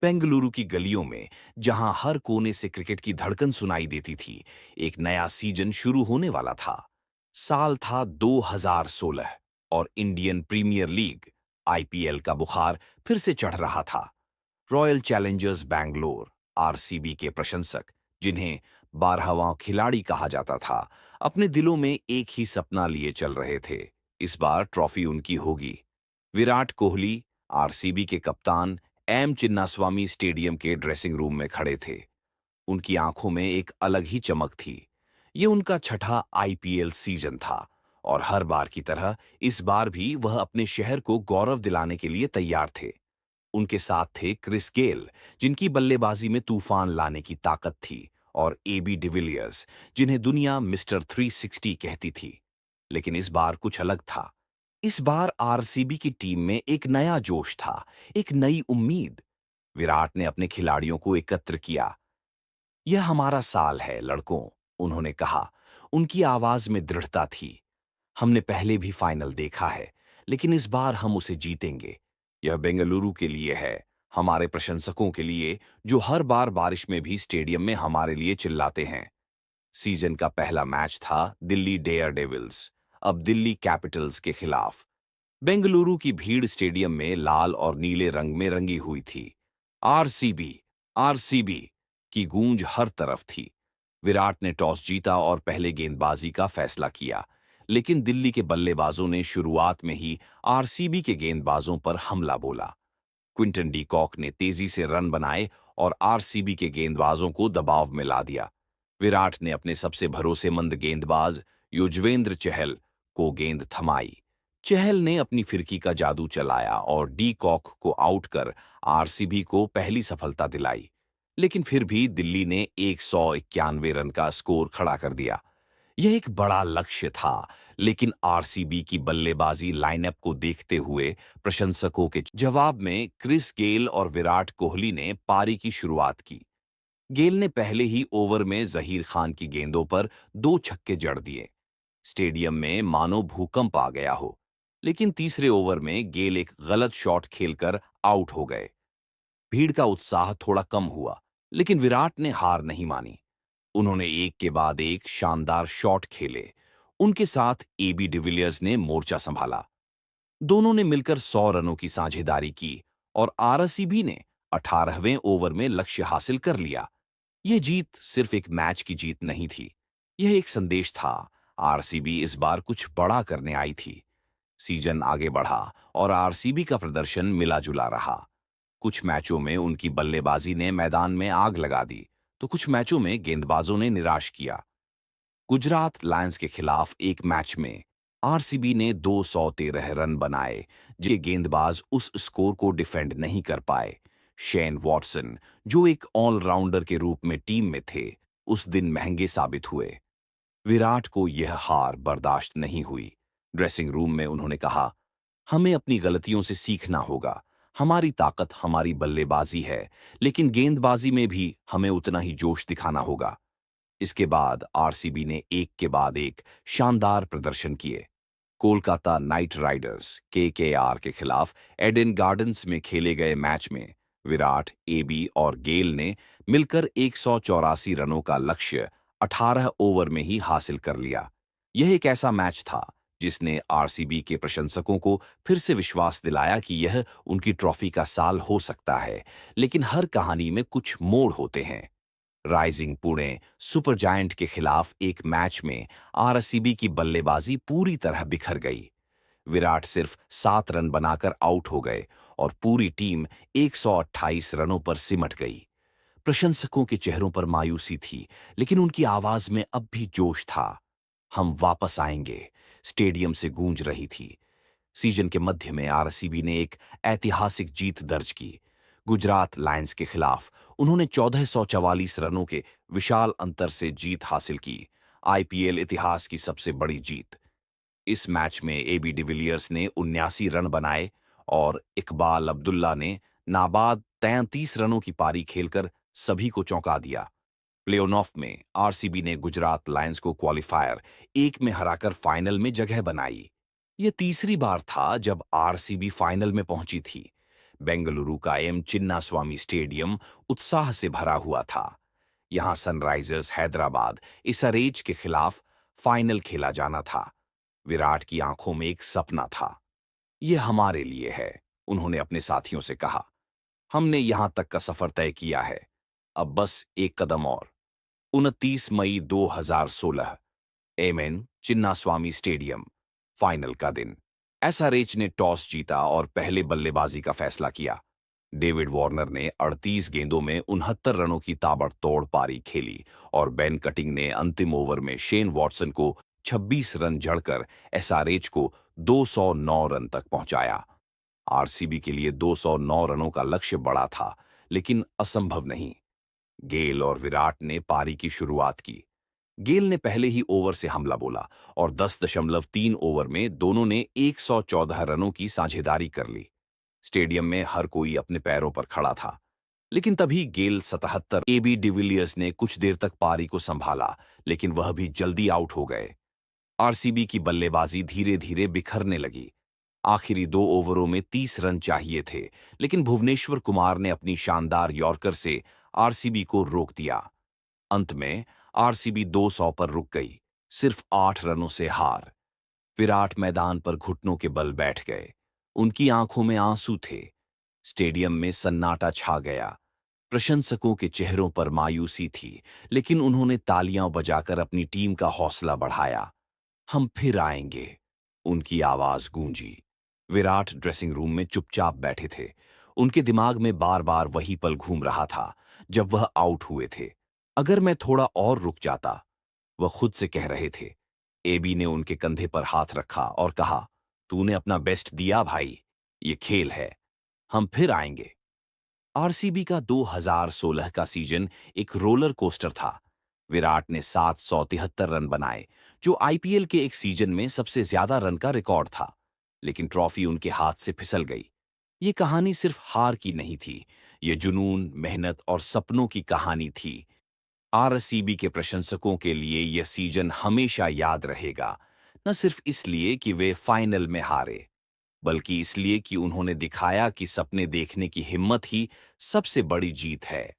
बेंगलुरु की गलियों में, जहां हर कोने से क्रिकेट की धड़कन सुनाई देती थी, एक नया सीजन शुरू होने वाला था। साल था 2016 और इंडियन प्रीमियर लीग आईपीएल का बुखार फिर से चढ़ रहा था। रॉयल चैलेंजर्स बैंगलोर आरसीबी के प्रशंसक, जिन्हें 12वां खिलाड़ी कहा जाता था, अपने दिलों में एक ही सपना लिए चल रहे थे। इस बार ट्रॉफी उनकी होगी। विराट कोहली, आरसीबी के कप्तान, एम चिन्नास्वामी स्टेडियम के ड्रेसिंग रूम में खड़े थे। उनकी आंखों में एक अलग ही चमक थी। ये उनका छठा आईपीएल सीजन था और हर बार की तरह इस बार भी वह अपने शहर को गौरव दिलाने के लिए तैयार थे। उनके साथ थे क्रिस गेल, जिनकी बल्लेबाजी में तूफान लाने की ताकत थी, और एबी डिविलियर्स, जिन्हें दुनिया मिस्टर 360 कहती थी। लेकिन इस बार कुछ अलग था। इस बार आरसीबी की टीम में एक नया जोश था, एक नई उम्मीद। विराट ने अपने खिलाड़ियों को एकत्र किया। यह हमारा साल है लड़कों, उन्होंने कहा। उनकी आवाज में दृढ़ता थी। हमने पहले भी फाइनल देखा है, लेकिन इस बार हम उसे जीतेंगे। यह बेंगलुरु के लिए है, हमारे प्रशंसकों के लिए, जो हर बार बारिश में भी स्टेडियम में हमारे लिए चिल्लाते हैं। सीजन का पहला मैच था दिल्ली डेयर डेविल्स, अब दिल्ली कैपिटल्स के खिलाफ। बेंगलुरु की भीड़ स्टेडियम में लाल और नीले रंग में रंगी हुई थी। आरसीबी, आरसीबी की गूंज हर तरफ थी। विराट ने टॉस जीता और पहले गेंदबाजी का फैसला किया, लेकिन दिल्ली के बल्लेबाजों ने शुरुआत में ही आरसीबी के गेंदबाजों पर हमला बोला। क्विंटन डी कॉक ने तेजी से रन बनाए और आरसीबी के गेंदबाजों को दबाव में ला दिया। विराट ने अपने सबसे भरोसेमंद गेंदबाज युजवेंद्र चहल को गेंद थमाई। चहल ने अपनी फिरकी का जादू चलाया और डी कॉक को आउट कर आरसीबी को पहली सफलता दिलाई। लेकिन फिर भी दिल्ली ने 191 रन का स्कोर खड़ा कर दिया। यह एक बड़ा लक्ष्य था, लेकिन आरसीबी की बल्लेबाजी लाइनअप को देखते हुए प्रशंसकों के जवाब में क्रिस गेल और विराट कोहली ने पारी की शुरुआत की। गेल ने पहले ही ओवर में जहीर खान की गेंदों पर 2 छक्के जड़ दिए। स्टेडियम में मानो भूकंप आ गया हो। लेकिन तीसरे ओवर में गेल एक गलत शॉट खेलकर आउट हो गए। भीड़ का उत्साह थोड़ा कम हुआ, लेकिन विराट ने हार नहीं मानी। उन्होंने एक के बाद एक शानदार शॉट खेले। उनके साथ एबी डिविलियर्स ने मोर्चा संभाला। दोनों ने मिलकर 100 रनों की साझेदारी की और आरसीबी ने 18वें ओवर में लक्ष्य हासिल कर लिया। यह जीत सिर्फ एक मैच की जीत नहीं थी, यह एक संदेश था। आरसीबी इस बार कुछ बड़ा करने आई थी। सीजन आगे बढ़ा और आरसीबी का प्रदर्शन मिला-जुला रहा। कुछ मैचों में उनकी बल्लेबाजी ने मैदान में आग लगा दी, तो कुछ मैचों में गेंदबाजों ने निराश किया। गुजरात लायंस के खिलाफ एक मैच में आरसीबी ने 213 रन बनाए, जिसके गेंदबाज उस स्कोर को डिफेंड नहीं कर पाए। शेन वॉटसन, जो एक ऑलराउंडर के रूप में टीम में थे, उस दिन महंगे साबित हुए। विराट को यह हार बर्दाश्त नहीं हुई। ड्रेसिंग रूम में उन्होंने कहा, हमें अपनी गलतियों से सीखना होगा। हमारी ताकत हमारी बल्लेबाजी है, लेकिन गेंदबाजी में भी हमें उतना ही जोश दिखाना होगा। इसके बाद आरसीबी ने एक के बाद एक शानदार प्रदर्शन किए। कोलकाता नाइट राइडर्स केकेआर के खिलाफ एडन गार्डन्स में खेले गए मैच में विराट, एबी और गेल ने मिलकर 184 रनों का लक्ष्य 18 ओवर में ही हासिल कर लिया। यह एक ऐसा मैच था जिसने आरसीबी के प्रशंसकों को फिर से विश्वास दिलाया कि यह उनकी ट्रॉफी का साल हो सकता है। लेकिन हर कहानी में कुछ मोड़ होते हैं। राइजिंग पुणे सुपर जायंट के खिलाफ एक मैच में आरसीबी की बल्लेबाजी पूरी तरह बिखर गई। विराट सिर्फ 7 रन बनाकर आउट हो गए और पूरी टीम 128 रनों पर सिमट गई। प्रशंसकों के चेहरों पर मायूसी थी, लेकिन उनकी आवाज में अब भी जोश था। हम वापस आएंगे, स्टेडियम से गूंज रही थी। सीजन के मध्य में आरसीबी ने एक ऐतिहासिक जीत दर्ज की। गुजरात लायंस के खिलाफ उन्होंने 1444 रनों के विशाल अंतर से जीत हासिल की, आईपीएल इतिहास की सबसे बड़ी जीत। इस मैच में एबी डिविलियर्स ने 79 रन बनाए और इकबाल अब्दुल्ला ने नाबाद 33 रनों की पारी खेलकर सभी को चौंका दिया। प्लेऑफ में आरसीबी ने गुजरात लायंस को क्वालिफायर एक में हराकर फाइनल में जगह बनाई। यह तीसरी बार था जब आरसीबी फाइनल में पहुंची थी। बेंगलुरु का एम चिन्नास्वामी स्टेडियम उत्साह से भरा हुआ था। यहां सनराइजर्स हैदराबाद एसआरएच के खिलाफ फाइनल खेला जाना था। विराट की आंखों में एक सपना था। यह हमारे लिए है, उन्होंने अपने साथियों से कहा। हमने यहां तक का सफर तय किया है, अब बस एक कदम और। 29 मई 2016, एमएन चिन्नास्वामी स्टेडियम, फाइनल का दिन। एसआरएच ने टॉस जीता और पहले बल्लेबाजी का फैसला किया। डेविड वार्नर ने 38 गेंदों में 69 रनों की ताबड़तोड़ पारी खेली और बेन कटिंग ने अंतिम ओवर में शेन वॉटसन को 26 रन जड़कर एसआरएच को 209 रन तक पहुंचाया। आरसीबी के लिए 209 रनों का लक्ष्य बड़ा था, लेकिन असंभव नहीं। गेल और विराट ने पारी की शुरुआत की। गेल ने पहले ही ओवर से हमला बोला और 10.3 ओवर में दोनों ने 114 रनों की साझेदारी कर ली। स्टेडियम में हर कोई अपने पैरों पर खड़ा था। लेकिन तभी गेल 77 एबी डिविलियर्स ने कुछ देर तक पारी को संभाला, लेकिन वह भी जल्दी आउट हो गए। आरसीबी की बल्लेबाजी धीरे धीरे बिखरने लगी। आखिरी 2 ओवरों में 30 रन चाहिए थे, लेकिन भुवनेश्वर कुमार ने अपनी शानदार यॉर्कर से आरसीबी को रोक दिया। अंत में आरसीबी 200 पर रुक गई, सिर्फ 8 रनों से हार। विराट मैदान पर घुटनों के बल बैठ गए। उनकी आंखों में आंसू थे। स्टेडियम में सन्नाटा छा गया। प्रशंसकों के चेहरों पर मायूसी थी, लेकिन उन्होंने तालियां बजाकर अपनी टीम का हौसला बढ़ाया। हम फिर आएंगे, उनकी आवाज गूंजी। विराट ड्रेसिंग रूम में चुपचाप बैठे थे। उनके दिमाग में बार बार वही पल घूम रहा था जब वह आउट हुए थे। अगर मैं थोड़ा और रुक जाता, वह खुद से कह रहे थे। एबी ने उनके कंधे पर हाथ रखा और कहा, तूने अपना बेस्ट दिया भाई, ये खेल है, हम फिर आएंगे। आरसीबी का 2016 का सीजन एक रोलर कोस्टर था। विराट ने 773 रन बनाए, जो आईपीएल के एक सीजन में सबसे ज्यादा रन का रिकॉर्ड था। लेकिन ट्रॉफी उनके हाथ से फिसल गई। ये कहानी सिर्फ हार की नहीं थी, ये जुनून, मेहनत और सपनों की कहानी थी। आरसीबी के प्रशंसकों के लिए यह सीजन हमेशा याद रहेगा, न सिर्फ इसलिए कि वे फाइनल में हारे, बल्कि इसलिए कि उन्होंने दिखाया कि सपने देखने की हिम्मत ही सबसे बड़ी जीत है।